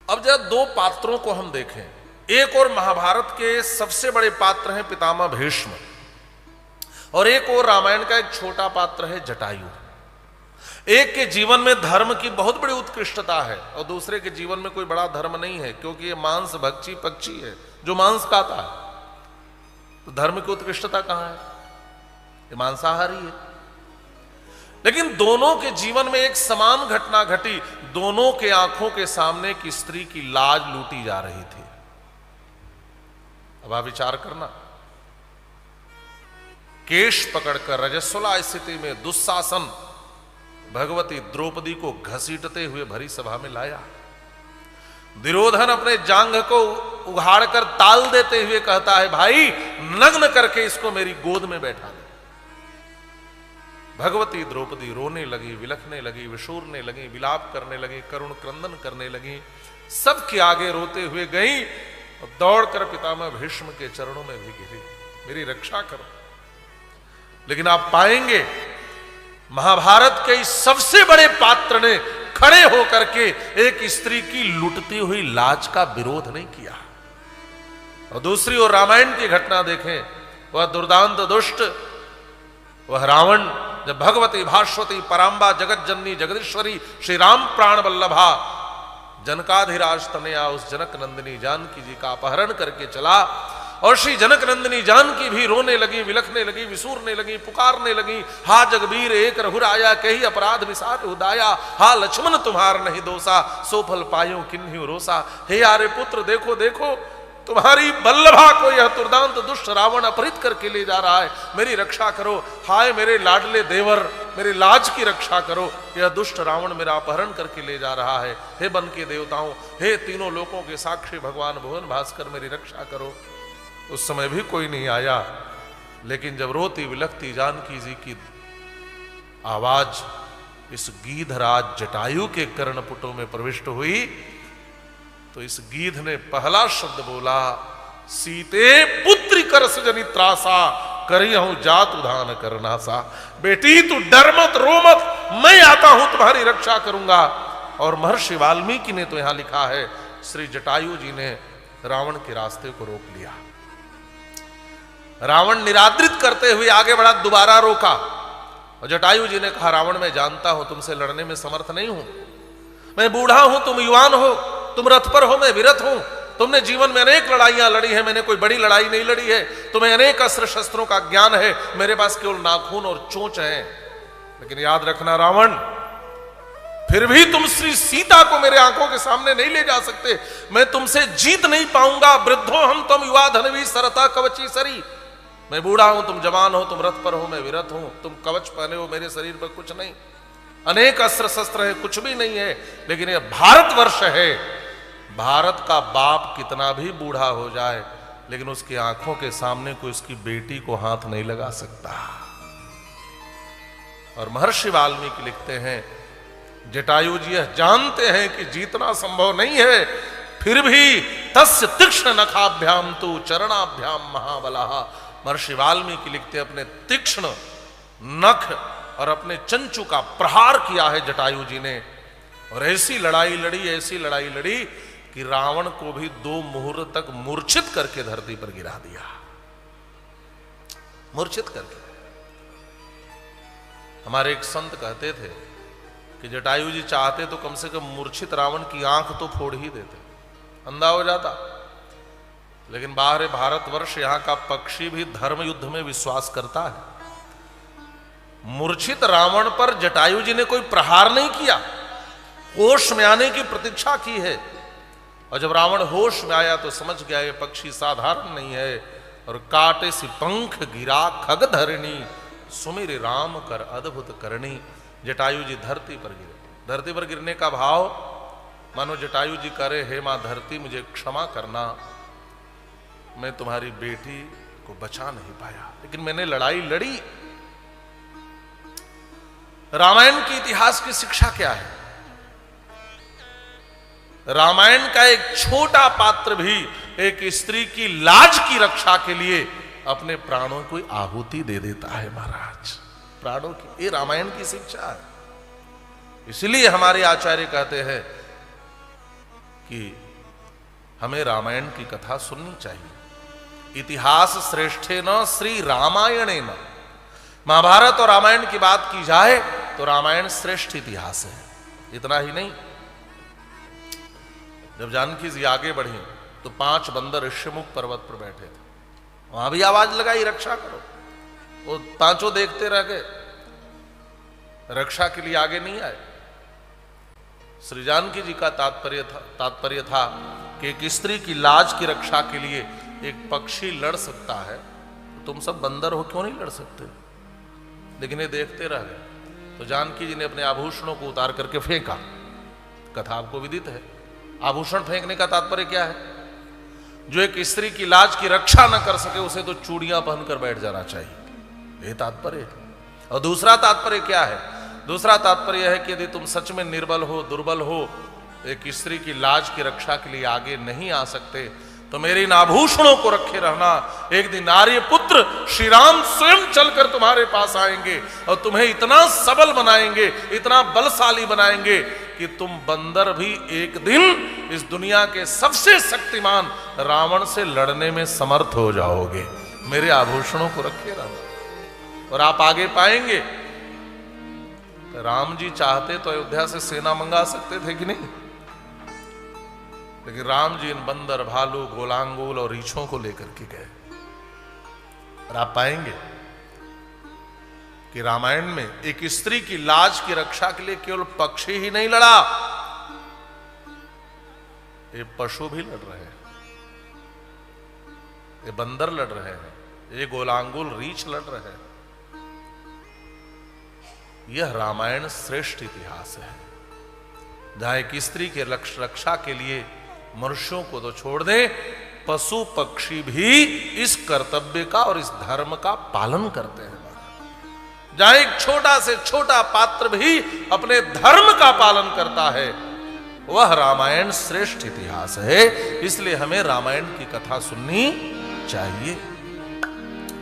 अब जरा दो पात्रों को हम देखें। एक और महाभारत के सबसे बड़े पात्र हैं पितामह भीष्म, और एक और रामायण का एक छोटा पात्र है जटायु। एक के जीवन में धर्म की बहुत बड़ी उत्कृष्टता है और दूसरे के जीवन में कोई बड़ा धर्म नहीं है, क्योंकि ये मांस भक्षी पक्षी है जो मांस खाता है। तो धर्म की उत्कृष्टता कहां है? ये मांसाहारी है। लेकिन दोनों के जीवन में एक समान घटना घटी। दोनों के आंखों के सामने एक स्त्री की लाज लूटी जा रही थी। अब आप विचार करना, केश पकड़कर रजस्वला स्थिति में दुशासन भगवती द्रौपदी को घसीटते हुए भरी सभा में लाया। दुर्योधन अपने जांघ को उघाड़कर ताल देते हुए कहता है, भाई नग्न करके इसको मेरी गोद में बैठा दे। भगवती द्रौपदी रोने लगी, विलखने लगी, विशूरने लगी, विलाप करने लगी, करुण क्रंदन करने लगी, सबके आगे रोते हुए गई और दौड़कर पितामह भीष्म के चरणों में भी गिरी, मेरी रक्षा करो। लेकिन आप पाएंगे महाभारत के इस सबसे बड़े पात्र ने खड़े होकर के एक स्त्री की लुटती हुई लाज का विरोध नहीं किया। और दूसरी ओर रामायण की घटना देखें, वह दुर्दांत दुष्ट, वह रावण जब भगवती भास्वती परांबा जगत जननी जगदीश्वरी श्री राम प्राण वल्लभा जनकाधिराज तनया उस जनक नंदिनी जानकी जी का अपहरण करके चला, और श्री जनक नंदिनी जानकी भी रोने लगी, विलखने लगी, विसूरने लगी, पुकारने लगी, हा जगबीर एक रघुराया कही अपराध विसार उदाया, हा लक्ष्मण तुम्हार नहीं दोषा सो फल पायो किन्हीं रोसा। हे आर्य पुत्र देखो देखो, तुम्हारी बल्लभा को यह दुर्दांत दुष्ट रावण अपहरित करके ले जा रहा है, मेरी रक्षा करो। हाय मेरे लाडले देवर, मेरे लाज की रक्षा करो, यह दुष्ट रावण मेरा अपहरण करके ले जा रहा है। हे बन के देवताओं, हे तीनों लोकों के साक्षी भगवान भुवन भास्कर, मेरी रक्षा करो। उस समय भी कोई नहीं आया, लेकिन जब रोती विलखती जानकी जी की आवाज इस गीधराज जटायु के कर्णपुटों में प्रविष्ट हुई, तो इस गीध ने पहला शब्द बोला, सीते पुत्री कर सजनी त्रासा करी हूं जात उधान करना सा। बेटी तू डर मत, रो मत, मैं आता हूं तुम्हारी रक्षा करूंगा। और महर्षि वाल्मीकि ने तो यहां लिखा है, श्री जटायु जी ने रावण के रास्ते को रोक लिया। रावण निरादृत करते हुए आगे बढ़ा, दोबारा रोका, और जटायु जी ने कहा, रावण मैं जानता हूं तुमसे लड़ने में समर्थ नहीं हूं, मैं बूढ़ा हूं, तुम युवान हो, तुम रथ पर हो, मैं विरत हूं, तुमने जीवन में अनेक लड़ाइयां लड़ी है, मैंने कोई बड़ी लड़ाई नहीं लड़ी है, तुम्हें अनेक अस्त्र शस्त्रों का ज्ञान है, मेरे पास केवल नाखून और चोंच है। लेकिन याद रखना रावण, फिर भी तुम श्री सीता को मेरे आंखों के सामने नहीं ले जा सकते, मैं तुमसे जीत नहीं पाऊंगा। वृद्धो हम तुम युवा धनवी सरता कवची सरी, मैं बूढ़ा हूं, तुम जवान हो, तुम रथ पर हो, मैं विरत हूं, तुम कवच पहने हो, मेरे शरीर पर कुछ नहीं, अनेक अस्त्र शस्त्र है, कुछ भी नहीं है। लेकिन यह भारतवर्ष है, भारत का बाप कितना भी बूढ़ा हो जाए, लेकिन उसकी आंखों के सामने कोई उसकी बेटी को हाथ नहीं लगा सकता। और महर्षि वाल्मीकि लिखते हैं, जटायु जी यह जानते हैं कि जीतना संभव नहीं है, फिर भी तस्य तीक्ष्ण नखाभ्याम तु चरणाभ्याम महाबलः। महर्षि वाल्मीकि लिखते, अपने तीक्ष्ण नख और अपने चंचू का प्रहार किया है जटायु जी ने, और ऐसी लड़ाई लड़ी, ऐसी लड़ाई लड़ी कि रावण को भी 2 मुहूर्त तक मूर्छित करके धरती पर गिरा दिया, मूर्छित करके। हमारे एक संत कहते थे कि जटायु जी चाहते तो कम से कम मूर्छित रावण की आंख तो फोड़ ही देते, अंधा हो जाता। लेकिन बाहर भारतवर्ष, यहां का पक्षी भी धर्म युद्ध में विश्वास करता है। मूर्छित रावण पर जटायु जी ने कोई प्रहार नहीं किया, होश में आने की प्रतीक्षा की है। और जब रावण होश में आया तो समझ गया ये पक्षी साधारण नहीं है, और काटे से पंख गिरा खग धरणी सुमिर राम कर अद्भुत करणी। जटायु जी धरती पर गिरे। धरती पर गिरने का भाव मानो जटायु जी करे, हे मां धरती मुझे क्षमा करना, मैं तुम्हारी बेटी को बचा नहीं पाया, लेकिन मैंने लड़ाई लड़ी। रामायण के इतिहास की शिक्षा क्या है? रामायण का एक छोटा पात्र भी एक स्त्री की लाज की रक्षा के लिए अपने प्राणों को आहुति दे देता है महाराज, प्राणों की। ये रामायण की शिक्षा है। इसलिए हमारे आचार्य कहते हैं कि हमें रामायण की कथा सुननी चाहिए। इतिहास श्रेष्ठे न श्री रामायणे न, महाभारत और रामायण की बात की जाए तो रामायण श्रेष्ठ इतिहास है। इतना ही नहीं, जब जानकी जी आगे बढ़ी तो 5 बंदर ऋष्यमुख पर्वत पर बैठे थे, वहां भी आवाज लगाई रक्षा करो। वो 5 देखते रह गए, रक्षा के लिए आगे नहीं आए। श्री जानकी जी का तात्पर्य था कि एक स्त्री की लाज की रक्षा के लिए एक पक्षी लड़ सकता है, तो तुम सब बंदर हो क्यों नहीं लड़ सकते? लेकिन ये देखते रह गए। तो जानकी जी ने अपने आभूषणों को उतार करके फेंका। कथा आपको विदित है। आभूषण फेंकने का तात्पर्य क्या है? जो एक स्त्री की लाज की रक्षा न कर सके उसे तो चूड़ियां पहनकर बैठ जाना चाहिए, ये तात्पर्य है। और दूसरा तात्पर्य क्या है? दूसरा तात्पर्य है कि यदि तुम सच में निर्बल हो, दुर्बल हो, एक स्त्री की लाज की रक्षा के लिए आगे नहीं आ सकते, तो मेरे इन आभूषणों को रखे रहना। एक दिन आर्य पुत्र श्री राम स्वयं चलकर तुम्हारे पास आएंगे और तुम्हें इतना सबल बनाएंगे, इतना बलशाली बनाएंगे कि तुम बंदर भी एक दिन इस दुनिया के सबसे शक्तिमान रावण से लड़ने में समर्थ हो जाओगे। मेरे आभूषणों को रखे रहना और आप आगे पाएंगे। राम जी चाहते तो अयोध्या से सेना मंगा सकते थे कि नहीं, लेकिन राम जी इन बंदर, भालू, गोलांगुल और रीछों को लेकर के गए। और आप पाएंगे कि रामायण में एक स्त्री की लाज की रक्षा के लिए केवल पक्षी ही नहीं लड़ा, ये पशु भी लड़ रहे हैं, ये बंदर लड़ रहे हैं, ये गोलांगुल रीछ लड़ रहे हैं। यह रामायण श्रेष्ठ इतिहास है, जहां एक स्त्री के रक्षा के लिए मनुष्यों को तो छोड़ दें, पशु पक्षी भी इस कर्तव्य का और इस धर्म का पालन करते हैं। जहां एक छोटा से छोटा पात्र भी अपने धर्म का पालन करता है, वह रामायण श्रेष्ठ इतिहास है। इसलिए हमें रामायण की कथा सुननी चाहिए।